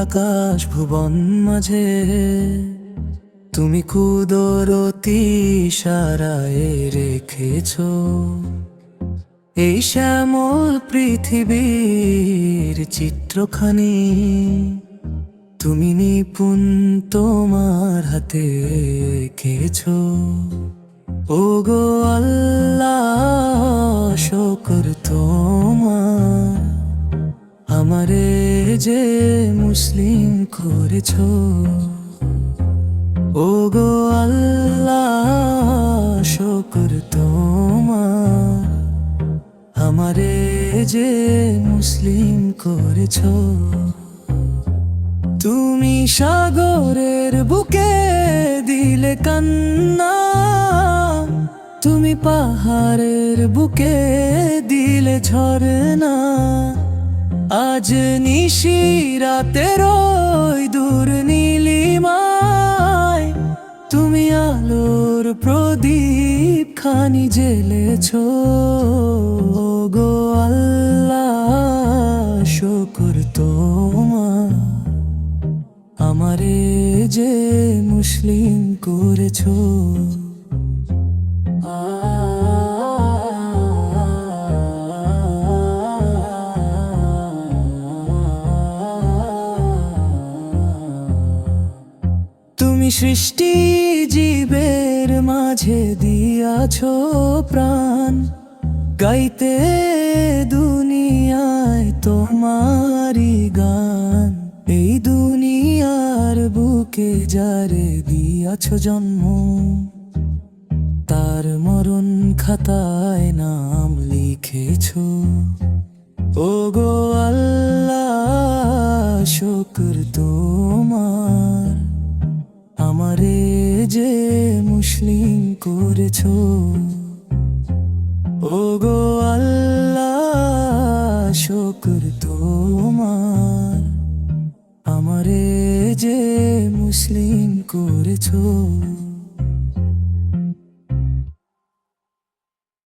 আকাশ ভুবন মাঝে তুমি কুদরতি ইশারায় রেখেছো এই শ্যামল পৃথিবীর চিত্রখানি। তুমি নিপুণ তোমার হাতে এঁকেছো। ওগো আল্লাহ শুকর তোমার, আমারে যে মুসলিম করেছো। ওগো আল্লাহ শুকর তোমার, আমারে যে মুসলিম করেছো। তুমি সাগরের বুকে দিলে কান্না, তুমি পাহাড়ের বুকে দিলে ঝরনা। আজ নিশিরাতের ওই দূর নীলিমায় তুমি আলোর প্রদীপ খানি জ্বেলেছো। গো আল্লাহ শুকর তোমার, আমারে যে মুসলিম করেছো। তুমি সৃষ্টি জীবের মাঝে দিয়াছো প্রাণ, গাইতে দুনিয়ায় তোমারি গান। এই দুনিয়ার বুকে যারে দিয়াছো জন্ম, তার মরণ খাতায় নাম লিখেছো। ওগো আল্লাহ শুকর তোমার, আমারে যে মুসলিম করেছো। ওগো আল্লাহ শুকর তোমার, আমারে যে মুসলিম করেছো।